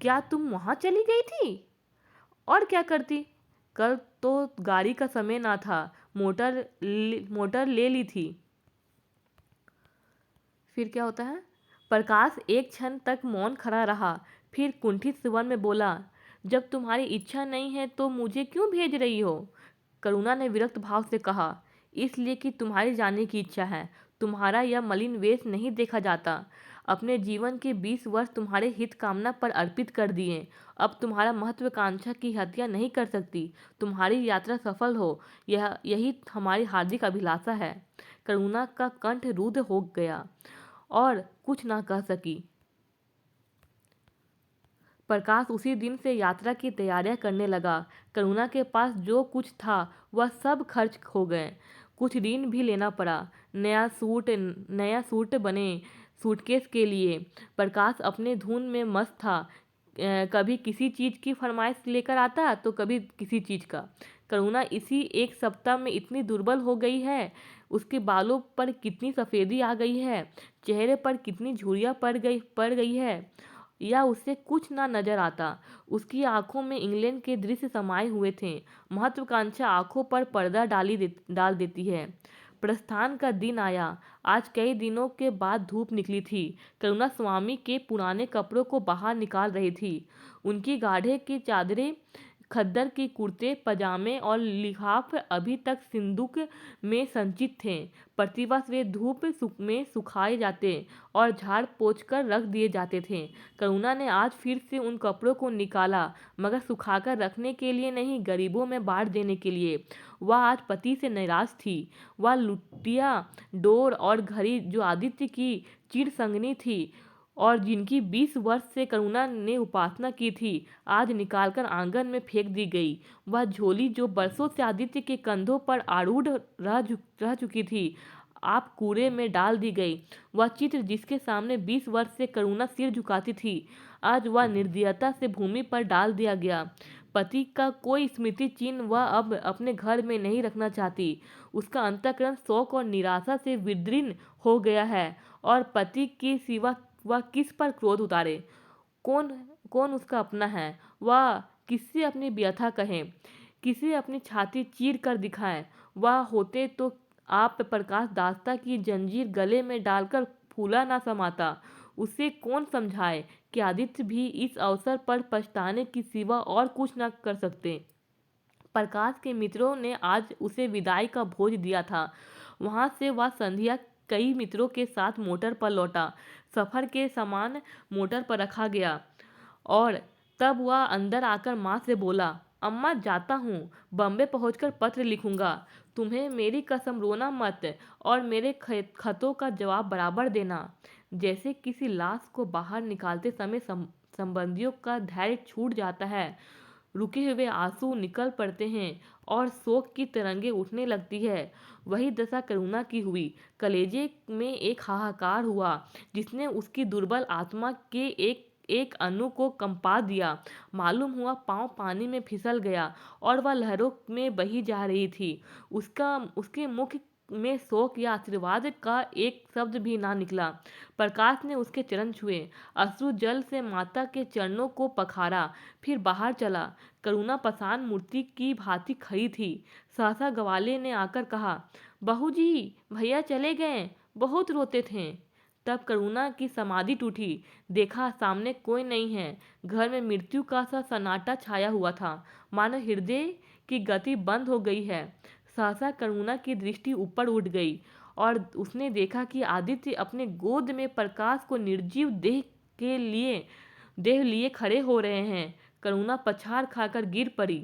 क्या तुम वहाँ चली गई थी? और क्या करती? कल तो गाड़ी का समय ना था, मोटर ले ली थी। फिर क्या होता है? प्रकाश एक क्षण तक मौन खड़ा रहा, फिर कुंठित स्वर में बोला, जब तुम्हारी इच्छा नहीं है तो मुझे क्यों भेज रही हो? करुणा ने विरक्त भाव से कहा, इसलिए कि तुम्हारी जाने की इच्छा है। तुम्हारा यह मलिन वेश नहीं देखा जाता। अपने जीवन के 20 वर्ष तुम्हारे हित कामना पर अर्पित कर दिए। अब तुम्हारा महत्वाकांक्षा की हत्या नहीं कर सकती। तुम्हारी यात्रा सफल हो, यही हमारी हार्दिक अभिलाषा है। करुणा का कंठ रुद्ध हो गया और कुछ ना कह सकी। प्रकाश उसी दिन से यात्रा की तैयारियां करने लगा। करुणा के पास जो कुछ था वह सब खर्च हो गए। कुछ ऋण भी लेना पड़ा। नया सूट बने सूटकेस के लिए। प्रकाश अपने धुन में मस्त था। कभी किसी चीज़ की फरमाइश लेकर आता तो कभी किसी चीज़ का। करुणा इसी एक सप्ताह में इतनी दुर्बल हो गई है। उसके बालों पर कितनी सफ़ेदी आ गई है, चेहरे पर कितनी झुर्रियाँ पड़ गई है, या उससे कुछ ना नजर आता। उसकी आंखों में इंग्लैंड के दृश्य समाये हुए थे। महत्वाकांक्षा आंखों पर पर्दा डाल देती है। प्रस्थान का दिन आया। आज कई दिनों के बाद धूप निकली थी। करुणा स्वामी के पुराने कपड़ों को बाहर निकाल रही थी। उनकी गाढ़े की चादरें, खद्दर के कुर्ते पजामे और लिफाफ अभी तक सिंदूक में संचित थे। प्रतिवर्ष वे धूप में सुखाए जाते और झाड़ पोंछ कर रख दिए जाते थे। करुणा ने आज फिर से उन कपड़ों को निकाला, मगर सुखाकर रखने के लिए नहीं, गरीबों में बांट देने के लिए। वह आज पति से निराश थी। वह लुटिया डोर और घड़ी जो आदित्य की चिर संगनी थी और जिनकी 20 वर्ष से करुणा ने उपासना की थी, आज निकालकर आंगन में फेंक दी गई। वह झोली जो बरसों से आदित्य के कंधों पर आरूढ़ रह चुकी थी, आप कूड़े में डाल दी गई। वह चित्र जिसके सामने 20 वर्ष से करुणा सिर झुकाती थी, आज वह निर्दयता से भूमि पर डाल दिया गया। पति का कोई स्मृति चिन्ह वह अब अपने घर में नहीं रखना चाहती। उसका अंतःकरण शोक और निराशा से विदीर्ण हो गया है और पति के सिवा वह किस पर क्रोध उतारे? कौन कौन उसका अपना है? वह किससे अपनी व्यथा कहे, किसे अपनी छाती चीर कर दिखाए? वह होते तो आप प्रकाश दास्ता की जंजीर गले में डालकर फूला ना समाता। उसे कौन समझाए कि आदित्य भी इस अवसर पर पछताने की सिवा और कुछ न कर सकते। प्रकाश के मित्रों ने आज उसे विदाई का भोज दिया था। वहां से वह संध्या कई मित्रों के साथ मोटर पर लौटा। सफर के सामान मोटर पर रखा गया और तब वह अंदर आकर माँ से बोला, अम्मा जाता हूँ, बम्बे पहुँचकर पत्र लिखूंगा। तुम्हें मेरी कसम रोना मत और मेरे खतों का जवाब बराबर देना। जैसे किसी लाश को बाहर निकालते समय संबंधियों का धैर्य छूट जाता है, रुके हुए आंसू निकल पड़ते हैं और शोक की तरंगे उठने लगती है, वही दशा करुणा की हुई। कलेजे में एक हाहाकार हुआ जिसने उसकी दुर्बल आत्मा के एक एक अणु को कंपा दिया। मालूम हुआ पांव पानी में फिसल गया और वह लहरों में बही जा रही थी। उसके मुख में शोक या आशीर्वाद का एक शब्द भी ना निकला। प्रकाश ने उसके चरण छुए, अश्रु जल से माता के चरणों को पखारा, फिर बाहर चला। करुणा पाषाण मूर्ति की भांति खड़ी थी। सहसा ग्वाले ने आकर कहा, बहू जी भैया चले गए, बहुत रोते थे। तब करुणा की समाधि टूटी। देखा सामने कोई नहीं है। घर में मृत्यु का सा सन्नाटा छाया हुआ था, मानो हृदय की गति बंद हो गई है। सहसा करुणा की दृष्टि ऊपर उठ गई और उसने देखा कि आदित्य अपने गोद में प्रकाश को निर्जीव देह लिए खड़े हो रहे हैं। करुणा पछाड़ खाकर गिर पड़ी।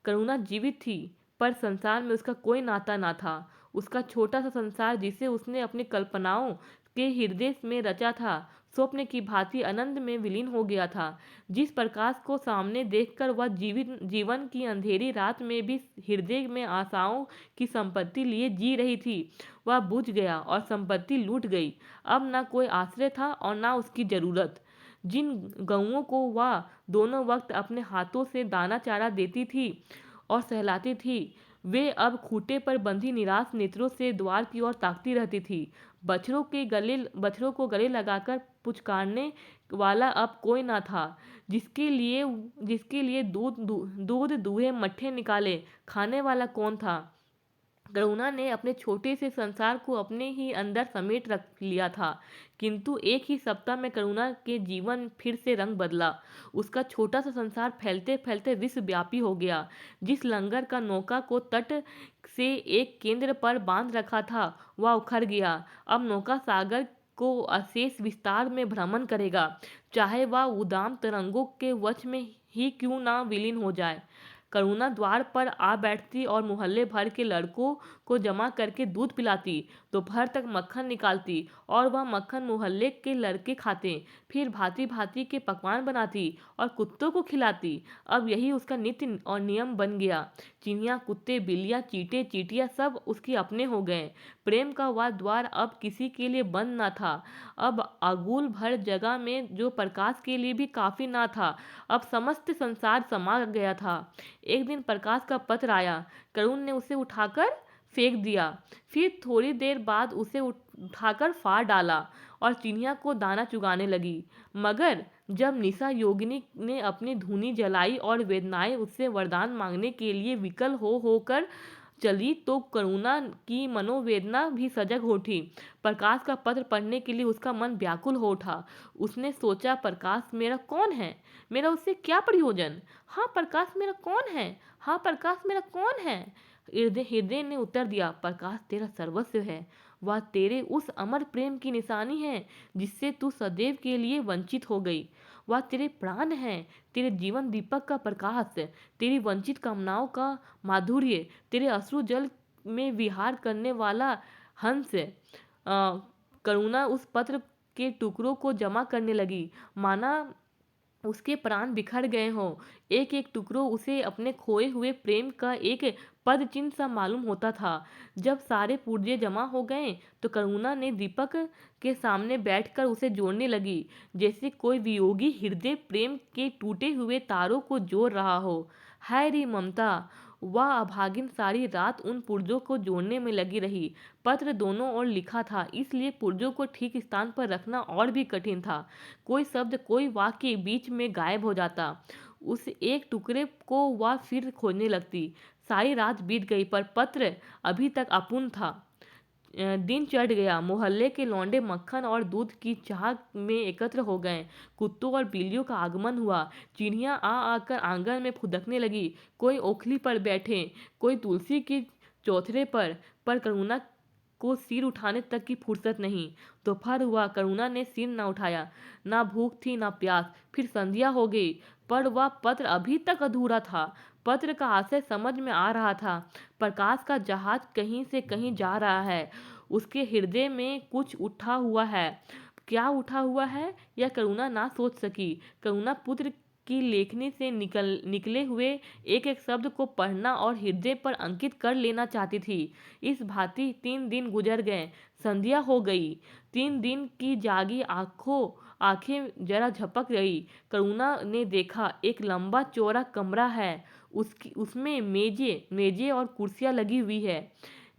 करुणा जीवित थी, पर संसार में उसका कोई नाता ना था। उसका छोटा सा संसार जिसे उसने अपनी कल्पनाओं के हृदय में रचा था, स्वप्न की भांति आनंद में विलीन हो गया था। जिस प्रकाश को सामने देखकर वह जीवन की अंधेरी रात में भी हृदय में आशाओं की संपत्ति लिए जी रही थी, वह बुझ गया और संपत्ति लूट गई। अब ना कोई आश्रय था और ना उसकी जरूरत। जिन गऊओं को वह दोनों वक्त अपने हाथों से दाना चारा देती थी और सहलाती थी, वे अब खूंटे पर बंधी निराश नेत्रों से द्वार की ओर ताकती रहती थी। बछड़ों को गले लगाकर पुचकारने वाला अब कोई ना था। जिसके लिए दूध दूहे मट्ठे निकाले, खाने वाला कौन था। करुणा ने अपने छोटे से संसार को अपने ही अंदर समेट रख लिया था, किंतु एक ही सप्ताह में करुणा के जीवन फिर से रंग बदला। उसका छोटा सा संसार फैलते फैलते विश्वव्यापी हो गया। जिस लंगर का नौका को तट से एक केंद्र पर बांध रखा था, वह उखड़ गया। अब नौका सागर को अशेष विस्तार में भ्रमण करेगा, चाहे वह उदाम तरंगों के वश में ही क्यों ना विलीन हो जाए। करुणा द्वार पर आ बैठती और मोहल्ले भर के लड़कों को जमा करके दूध पिलाती। दोपहर तक मक्खन निकालती और वह मक्खन मोहल्ले के लड़के खाते। फिर भांति भांति के पकवान बनाती और कुत्तों को खिलाती। अब यही उसका नित्य और नियम बन गया। चिड़िया, कुत्ते, बिल्लियाँ, चींटे, चींटियाँ सब उसके अपने हो गए। प्रेम का वह द्वार अब किसी के लिए बंद न था। अब आगुल भर जगह में जो प्रकाश के लिए भी काफी ना था, अब समस्त संसार समा गया था। एक दिन प्रकाश का पत्र आया। करुण ने उसे उठाकर फेंक दिया, फिर थोड़ी देर बाद उसे उठाकर फाड़ डाला और चिड़िया को दाना चुगाने लगी। मगर जब निशा योगिनी ने अपनी धूनी जलाई और वेदनाएं उससे वरदान मांगने के लिए विकल होकर चली, तो करुणा की मनोवेदना भी सजग उठी। प्रकाश का पत्र पढ़ने के लिए उसका मन व्याकुल हो उठा। उसने सोचा, प्रकाश मेरा कौन है, मेरा उससे क्या प्रयोजन। हाँ प्रकाश मेरा कौन है, हाँ प्रकाश मेरा कौन है। हृदय ने उत्तर दिया, प्रकाश तेरा सर्वस्व है। वह तेरे उस अमर प्रेम की निशानी है जिससे तू सदैव के लिए वंचित हो गई। वह तेरे प्राण है, तेरे जीवन दीपक का प्रकाश, तेरी वंचित कामनाओं का माधुर्य, तेरे अश्रु जल में विहार करने वाला हंस। करुणा उस पत्र के टुकड़ों को जमा करने लगी, माना उसके प्राण बिखर गए हों। एक एक टुकड़ों उसे अपने खोए हुए प्रेम का एक पद चिन्ह सा मालूम होता था। जब सारे पुर्जे जमा हो गए तो करुणा ने दीपक के सामने बैठकर उसे जोड़ने लगी, जैसे कोई वियोगी हृदय प्रेम के टूटे हुए तारों को जोड़ रहा हो। हाय रे ममता, वह अभागिन सारी रात उन पुर्जों को जोड़ने में लगी रही। पत्र दोनों ओर लिखा था, इसलिए पुर्जों को ठीक स्थान पर रखना और भी कठिन था। कोई शब्द, कोई वाक्य बीच में गायब हो जाता। उस एक टुकड़े को वह फिर खोजने लगती। सारी रात बीत गई पर पत्र अभी तक अपूर्ण था। दिन चढ़ गया। मोहल्ले के लौंडे मक्खन और दूध की चाह में एकत्र हो गए। कुत्तों और बिल्लियों का आगमन हुआ। चिड़ियाँ आ आकर आंगन में फुदकने लगी। कोई ओखली पर बैठे, कोई तुलसी की चौथरे पर करुणा को सिर उठाने तक की फुर्सत नहीं। दोपहर हुआ, करुणा ने सिर न उठाया। ना भूख थी ना प्यास। फिर संध्या हो गई, पर वह पत्र अभी तक अधूरा था। पत्र का आशय समझ में आ रहा था। प्रकाश का जहाज कहीं से कहीं जा रहा है। उसके हृदय में कुछ उठा हुआ है। क्या उठा हुआ है यह करुणा ना सोच सकी। करुणा पुत्र की लेखनी से निकले हुए एक एक शब्द को पढ़ना और हृदय पर अंकित कर लेना चाहती थी। इस भांति 3 दिन गुजर गए। संध्या हो गई। 3 दिन की जागी आंखें जरा झपक गई। करुणा ने देखा एक लंबा चौड़ा कमरा है। उसमें मेजे और कुर्सियां लगी हुई है।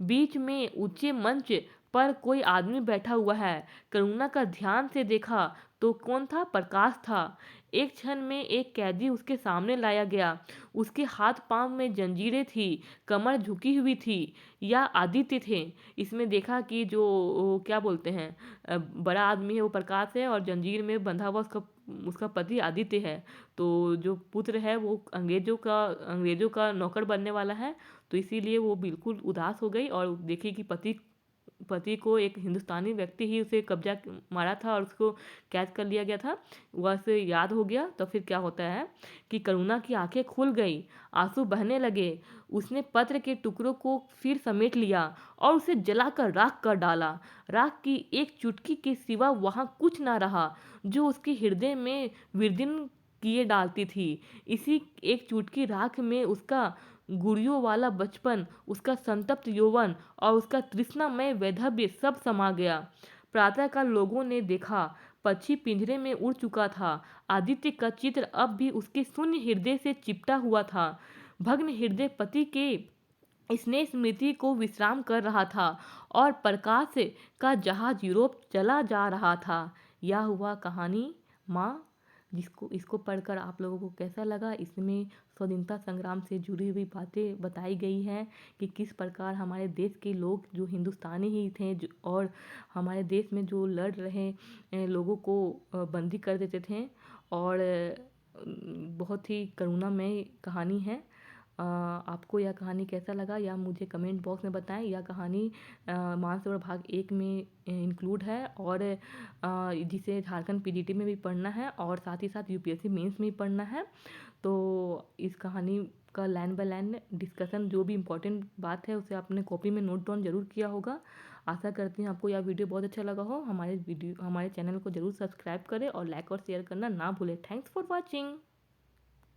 बीच में ऊंचे मंच पर कोई आदमी बैठा हुआ है। करुणा का ध्यान से देखा तो कौन था? प्रकाश था। एक क्षण में एक कैदी उसके सामने लाया गया। उसके हाथ पांव में जंजीरें थी, कमर झुकी हुई थी। या आदित्य थे। इसमें देखा कि जो क्या बोलते हैं, बड़ा आदमी है वो प्रकाश है और जंजीर में बंधा हुआ उसका उसका पति आदित्य है। तो जो पुत्र है वो अंग्रेजों का नौकर बनने वाला है। तो इसीलिए वो बिल्कुल उदास हो गई और देखी कि पति को एक हिंदुस्तानी व्यक्ति ही उसे कब्जा मारा था और उसको कैद कर लिया गया था। वह से याद हो गया। तो फिर क्या होता है कि करुणा की आंखें खुल गई, आंसू बहने लगे। उसने पत्र के टुकड़ों को फिर समेट लिया और उसे जलाकर राख कर डाला। राख की एक चुटकी के सिवा वहां कुछ ना रहा जो उसके हृदय में विदीर्ण किए डालती थी। इसी एक चुटकी राख में उसका गुड़ियों वाला बचपन, उसका संतप्त यौवन और उसका तृष्णामय वैधव्य सब समा गया। प्रातःकाल लोगों ने देखा, पक्षी पिंजरे में उड़ चुका था। आदित्य का चित्र अब भी उसके शून्य हृदय से चिपटा हुआ था। भग्न हृदय पति के स्नेह स्मृति को विश्राम कर रहा था और प्रकाश का जहाज यूरोप चला जा रहा था। यह हुआ कहानी माँ। जिसको इसको पढ़कर आप लोगों को कैसा लगा? इसमें स्वतंत्रता संग्राम से जुड़ी हुई बातें बताई गई हैं कि किस प्रकार हमारे देश के लोग जो हिंदुस्तानी ही थे और हमारे देश में जो लड़ रहे लोगों को बंदी कर देते थे। और बहुत ही करुणामय कहानी है। आपको यह कहानी कैसा लगा या मुझे कमेंट बॉक्स में बताएं। यह कहानी मानसरोवर भाग 1 में इंक्लूड है और जिसे झारखंड पीजीटी में भी पढ़ना है और साथ ही साथ यूपीएससी मेंस में भी पढ़ना है। तो इस कहानी का लाइन बाय लाइन डिस्कशन, जो भी इम्पोर्टेंट बात है उसे आपने कॉपी में नोट डाउन जरूर किया होगा। आशा करती हूँ आपको यह वीडियो बहुत अच्छा लगा हो। हमारे चैनल को जरूर सब्सक्राइब करें और लाइक और शेयर करना ना भूलें। Thanks for watching.